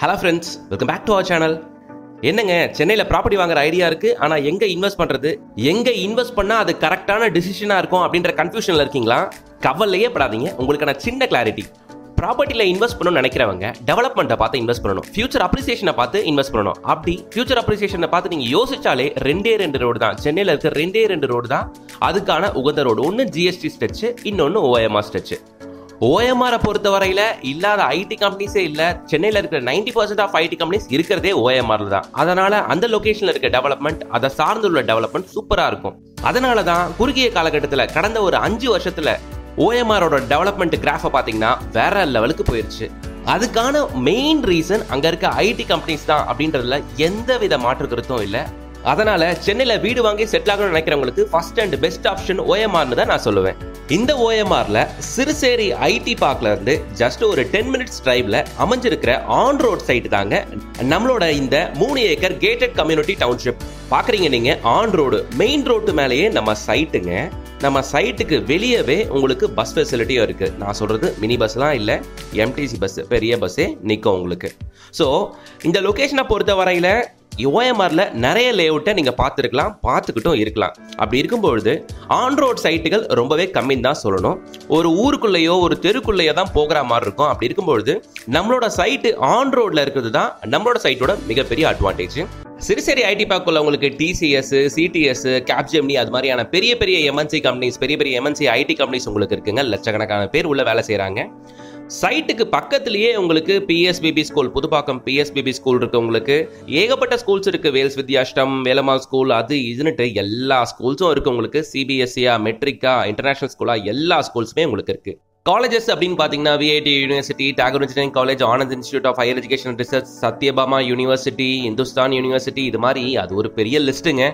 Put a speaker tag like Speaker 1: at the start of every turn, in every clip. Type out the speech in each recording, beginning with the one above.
Speaker 1: Hello friends, welcome back to our channel. என்னங்க, சென்னையில் property வாங்குற ஐடியா இருக்கு, ஆனால் எங்கே இன்வெஸ்ட் பண்ணுறது, எங்கே இன்வெஸ்ட் பண்ணால் அது கரெக்டான டிசிஷனாக இருக்கும் அப்படின்ற கன்ஃபியூஷனில் இருக்கீங்களா? கவலையே படாதீங்க, உங்களுக்கான சின்ன கிளாரிட்டி. ப்ராப்பர்ட்டியில் இன்வெஸ்ட் பண்ணணும்னு நினைக்கிறவங்க டெவலப்மெண்ட்டை பார்த்து இன்வெஸ்ட் பண்ணணும், ஃபியூச்சர் அப்ரிசியேஷனை பார்த்து இன்வெஸ்ட் பண்ணணும். அப்படி ஃபியூச்சர் அப்ரிசியேஷனை பார்த்து நீங்கள் யோசிச்சாலே ரெண்டு ரோடு தான், சென்னையில் இருக்க ரெண்டு ரோடு தான் அதுக்கான உகந்த ரோடு. ஒன்று ஜிஎஸ்டி ஸ்ட்ரெச்சு, இன்னொன்று ஓஎம்ஆர் ஸ்ட்ரெச்சு. ஓஎம்ஆரை பொறுத்த வரையில இல்லாத ஐடி கம்பெனிஸே இல்லை. சென்னையில் இருக்கிற 90% ஆஃப் ஐடி கம்பெனிஸ் இருக்கிறதே ஓஎம்ஆர்ல தான். அதனால அந்த லொகேஷன்ல இருக்க டெவலப்மெண்ட், அதை சார்ந்துள்ள டெவலப்மெண்ட் சூப்பரா இருக்கும். அதனால தான் குறுகிய காலகட்டத்தில் கடந்த ஒரு 5 வருஷத்துல ஓஎம்ஆரோட டெவலப்மெண்ட் கிராஃபை பார்த்தீங்கன்னா வேற லெவலுக்கு போயிருச்சு. அதுக்கான மெயின் ரீசன் அங்க இருக்க ஐடி கம்பெனிஸ் தான் அப்படின்றதுல எந்த வித மாற்று கருத்தும் இல்லை. அதனால சென்னையில் வீடு வாங்கி செட்டில் ஆகணும்னு நினைக்கிறவங்களுக்கு ஃபர்ஸ்ட் அண்ட் பெஸ்ட் ஆப்ஷன் ஓஎம்ஆர்னு தான் நான் சொல்லுவேன். இந்த ஓஎம்ஆர்ல சிறுசேரி ஐடி பார்க்ல இருந்து ஜஸ்ட் ஒரு 10 minutes டிரைவ்ல அமைஞ்சிருக்கிற ஆன் ரோட் சைட் தாங்க நம்மளோட இந்த 3 ஏக்கர் கேட்டட் கம்யூனிட்டி டவுன்ஷிப். பாக்குறீங்க நீங்க, ஆன் ரோடு மெயின் ரோட்டு மேலேயே நம்ம சைட்டுங்க. நம்ம சைட்டுக்கு வெளியவே உங்களுக்கு பஸ் ஃபெசிலிட்டியும் இருக்கு. நான் சொல்றது மினி பஸ்லாம் இல்லை, எம்டிசி பஸ், பெரிய பஸ்ஸே நிற்கும் உங்களுக்கு. ஸோ இந்த லொகேஷனை பொறுத்த வரையில ஓஎம்ஆர்ல நிறைய லேஅவுட்டை நீங்க பார்த்துக்கிட்டும் இருக்கலாம். அப்படி இருக்கும்பொழுது ஆன் ரோட் சைட்டுகள் ரொம்பவே கம்மின்னு தான் சொல்லணும். ஒரு ஊருக்குள்ளேயோ ஒரு தெருக்குள்ளேயோ தான் போகிற மாதிரி இருக்கும். அப்படி இருக்கும்பொழுது நம்மளோட சைட்டு ஆன் ரோட்ல இருக்கிறது தான் நம்மளோட சைட்டோட மிகப்பெரிய அட்வான்டேஜ். சிறுசேரி ஐடி பார்க்குள்ள உங்களுக்கு டிசிஎஸ், சிடிஎஸ், கேப்ஜெமினி அது மாதிரியான பெரிய எம்என்சி கம்பெனிஸ், பெரிய எம்என்சி ஐடி கம்பெனிஸ் உங்களுக்கு இருக்குங்க. லட்சக்கணக்கான பேர் உள்ள வேலை செய்யறாங்க. சைட்டுக்கு பக்கத்திலேயே உங்களுக்கு PSBB school, Pudupakkam PSBB school இருக்கு. உங்களுக்கு ஏகப்பட்ட ஸ்கூல்ஸ் இருக்கு. வேல்ஸ் வித்யாஷ்டம், வேலம்மாள் ஸ்கூல், அது இதுன்னுட்டு எல்லா ஸ்கூல்ஸும் இருக்கு. உங்களுக்கு சிபிஎஸ்சியா, மெட்ரிக்கா, இன்டர்நேஷனல் ஸ்கூலா, எல்லா ஸ்கூல்ஸுமே உங்களுக்கு இருக்கு. காலேஜஸ் அப்படின்னு பார்த்தீங்கன்னா VIT university, Tagore engineering college, Anand institute of higher education and research, Sathyabama university, Hindustan university, இது மாதிரி அது ஒரு பெரிய லிஸ்ட்டுங்க.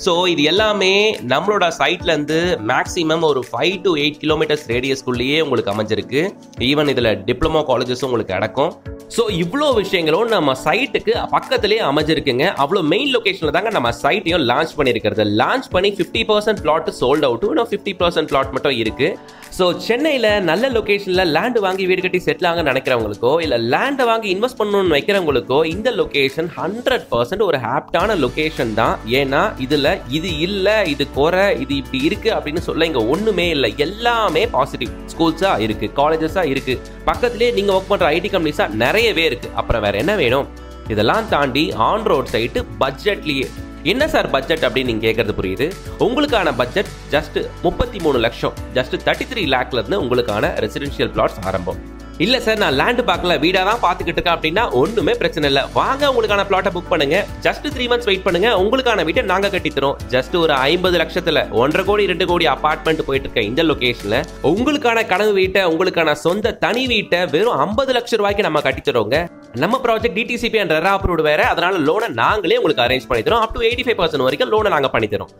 Speaker 1: ஸோ இது எல்லாமே நம்மளோட சைட்ல இருந்து மேக்ஸிமம் ஒரு 5 to 8 kilometers ரேடியஸ்குள்ளேயே உங்களுக்கு அமைஞ்சிருக்கு. ஈவன் இதில் டிப்ளமோ காலேஜஸும் உங்களுக்கு அடக்கும். ஸோ இவ்வளோ விஷயங்களும் நம்ம சைட்டுக்கு பக்கத்திலேயே அமைஞ்சிருக்குங்க. அவ்வளோ மெயின் லொகேஷனில் தாங்க நம்ம சைட்டையும் லான்ச் பண்ணியிருக்கிறது. லான்ச் பண்ணி 50% பிளாட் சோல்ட் அவுட், இன்னும் 50% பிளாட் மட்டும் இருக்கு. ஸோ சென்னையில் நல்ல லொகேஷனில் லேண்ட் வாங்கி வீடு கட்டி செட்டில் ஆக நினைக்கிறவங்களுக்கோ, இல்லை லேண்டை வாங்கி இன்வெஸ்ட் பண்ணணும்னு வைக்கிறவங்களுக்கோ இந்த லொகேஷன் 100% ஒரு ஹாப்டான லொகேஷன் தான். ஏன்னா இதில் இது இல்லை, இது குறை, இது இப்படி இருக்கு அப்படின்னு சொல்ல இங்கே ஒன்றுமே இல்லை. எல்லாமே பாசிட்டிவ். ஸ்கூல்ஸாக இருக்கு, காலேஜஸாக இருக்கு, பக்கத்துலேயே நீங்கள் ஒர்க் பண்ணுற ஐடி கம்பெனிஸாக நிறையவே இருக்கு. அப்புறம் வேற என்ன வேணும்? இதெல்லாம் தாண்டி ஆன் ரோட் சைட்டு பட்ஜெட்லேயே. என்ன சார் பட்ஜெட் அப்படின்னு நீங்க கேட்கறது புரியுது. உங்களுக்கான பட்ஜெட் ஜஸ்ட் 33 லட்சம், ஜஸ்ட் 33 lakhல இருந்து உங்களுக்கான ரெசிடென்ஷியல் பிளாட்ஸ் ஆரம்பம். இல்ல சார், நான் லேண்ட் பார்க்கல, வீடா தான் பார்த்துக்கிட்டு இருக்கேன் அப்படின்னா ஒண்ணுமே பிரச்சனை இல்லை. வாங்க, உங்களுக்கான பிளாட்டை புக் பண்ணுங்க. ஜஸ்ட் 3 months வெயிட் பண்ணுங்க, உங்களுக்கான வீட்டை நாங்க கட்டித்தரோம். ஜஸ்ட் ஒரு 50 லட்சத்துல 1.5 கோடி 2 கோடி அபார்ட்மெண்ட் போயிட்டு இருக்க இந்த லொகேஷன்ல உங்களுக்கான கனவு வீட்டை, உங்களுக்கான சொந்த தனி வீட்டை வெறும் 50 லட்சம் ரூபாய்க்கு நம்ம கட்டித்தரோங்க. நம்ம project DTCP and RERA approved வேற, அதனால லோனை நாங்களே உங்களுக்கு அரேஞ்ச் பண்ணி தரோம். அப் டு 85% வரைக்கும் லோனை நாங்க பண்ணி தரோம்.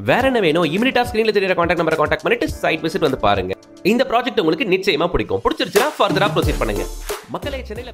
Speaker 1: வேற என்ன வேணும்? இமிடியேட்டா ஸ்கிரீன்ல தெரியற கான்டாக்ட் நம்பரை கான்டாக்ட் பண்ணிட்டு சைட் விசிட் வந்து பாருங்க. இந்த ப்ராஜெக்ட் உங்களுக்கு நிச்சயமா பிடிக்கும். பிடிச்சிருச்சுன்னா ஃபர்தரா ப்ரொசீட் பண்ணுங்க. மக்களே, சென்னையில